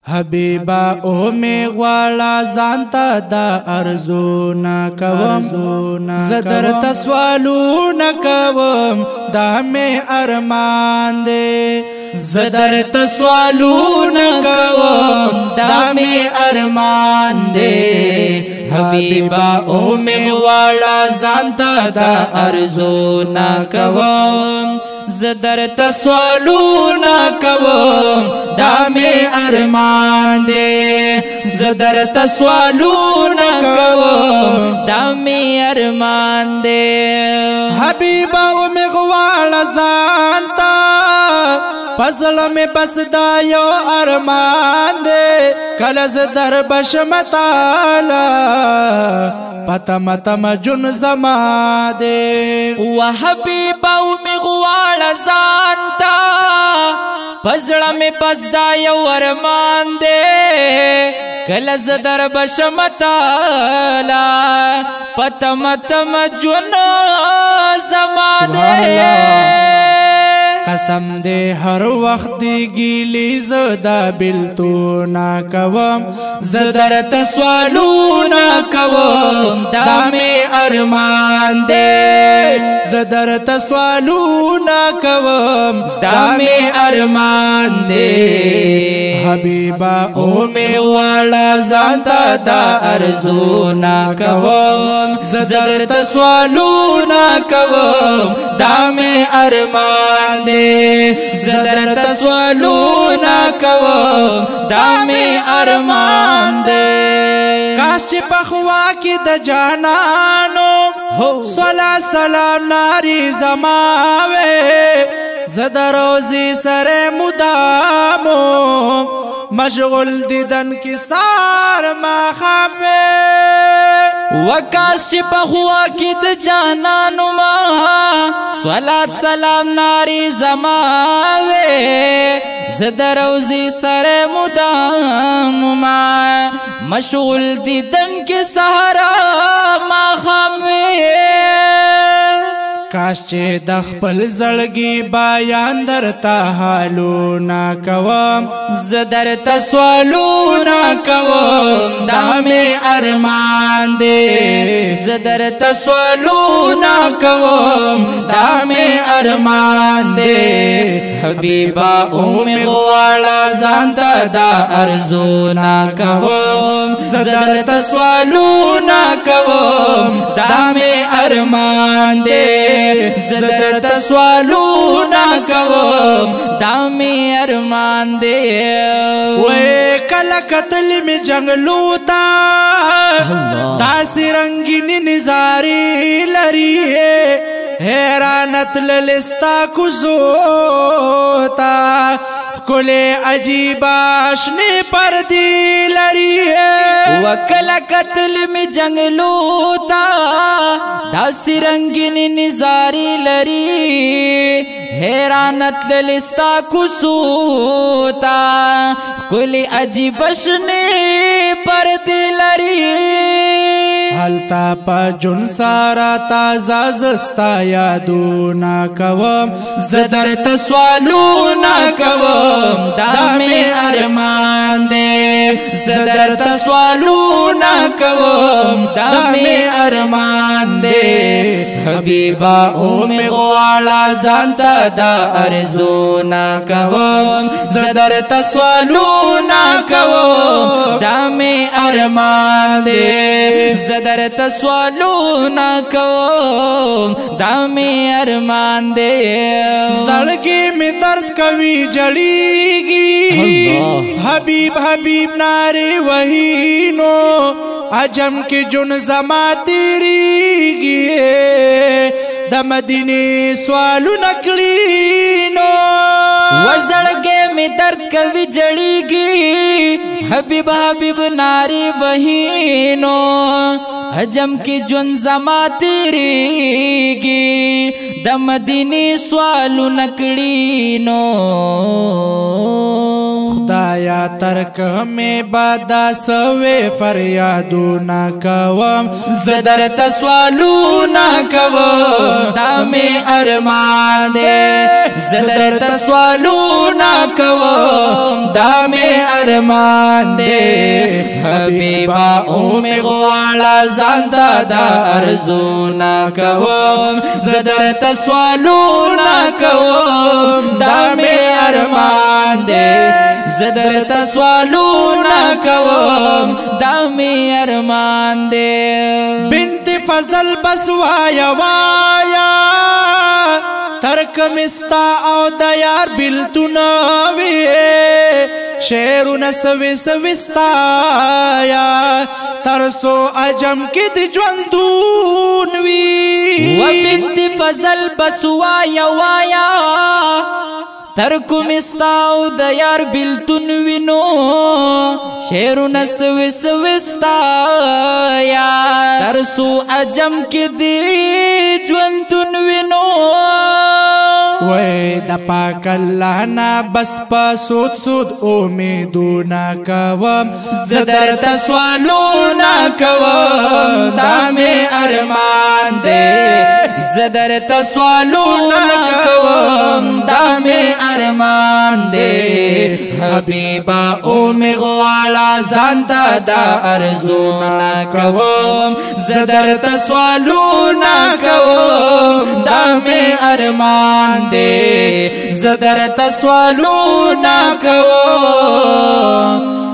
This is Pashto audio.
حبیبا او می غواړه ځانته دا ارزونا کوم زدر تسوالونا کوم دا می ارمان دے زدر تسوالونا کوم دا می ارمان دے حبیبا او می غواړه ځانته دا ارزونا کوم زدر تسوالونا کوم دا می ارمان دے زدر تسوالونا کوم دا می ارمان دے حبیبا او می غواړه ځانته پزړه می بس دا یو ارمان دے کله زدر بشمتالا پتم جن زما دے و حبیبا او می غواړه ځانته پزړه می بس دا یو ارمان دے کله زدر بشمتالا پتم جن زما دے قسم دے ہر وقت دی گیلی زدا بلتونا کوم زدر تسوالونا کوم دا می ارمان دے زدر تسوالونا کوم دا می ارمان دے حبیبا او می غواړه ځانته دا ارزونا کوم زدر تسوالونا کوم دا می ارمان دے زدر تسوالونا کوم دا می ارمان دے کاش چې پخوا کې د جانانو صلا سلام ناری زماوے زدر روزی سر مدامو مشغول دیدن کی سار ما خامے وکاش پخوا کی د جانانو ما صلات سلام ناری زماوے زدر روزی سر مدام ما مشغول دیدن کی سہارا ما خامے کاش چې د خپل زړګي بیان درته حالونا کوم زدر تسوالونا کوم دا می ارمان دے زدر تسوالونا کوم دا می ارمان دے حبیبا او می غواړه ځانته دا ارزونا کوم زدر تسوالونا کوم دا می ارمان دے زدر تسوالونا کوم دا می ارمان دے وے کلا قتل میں جنگلو تا داسی رنگینی نظاری لری ہے حیرانت للستا کزوتا کلے عجیب آشنے پردی لری ہے وکلا قتل میں جنگلو تا داسی رنگینی نظاری لری حیرانت للستا کسوتا کلی عجیب اشنے پردی لری حالتا پا جن سارا تازہ زستا یادونا کوم زدر تسوالونا کوم دا می ارمان دے زدر تسوالونا کوم دا می ارمان دے حبیبا او می غواړه ځانته دا ارزونا کوم زدر تسوالونا کوم دا می ارمان دے زدر تسوالونا کوم دا می ارمان دے زړګي می درد کوي جړیږي حبیب حبیب نارے وہی نو عجم کی جن زما تیریږي د مدینه سوالو نکلی نو وزړګې می درد کوي جړیږي حبیب حبیب ناری وہی نو حجم کی جن زما تیریږي د مدینه سوالو نکړی نو خدایا ترک میں بادا سوے فریادونا کوم زدر تسوالونا کوم دا میں ارمان دے زدر تسوالونا سوالونا کوم دا می ارمان دے حبیبا اومی غوالا زانتا دا ارزونا کوم زدر تسوالونا کوم دا می ارمان دے زدر تسوالونا کوم دا می ارمان دے بنت فضل بس وایا وایا ترک مستا او د یار بلتنا وی شعرونه سوي سوستایا ترسو عجم کې د ژوندون وی و بنت فضل بس وایا وایا ترکو مستاو د یار بلتون وینو شعرونه سوي سوستایا ترسو عجم کې د ژوندون وینو وای د پاک الله نا بس په سود سود امیدونا کوم زدر تسوالونا کوم دا می ارمان دے زدر تسوالونا کوم دا می ارمان دے حبیبا اومی غوالا زانتا دا ارزونا کوم زدر تسوالونا کوم دا می ارمان دے زدر تسوالونا کوم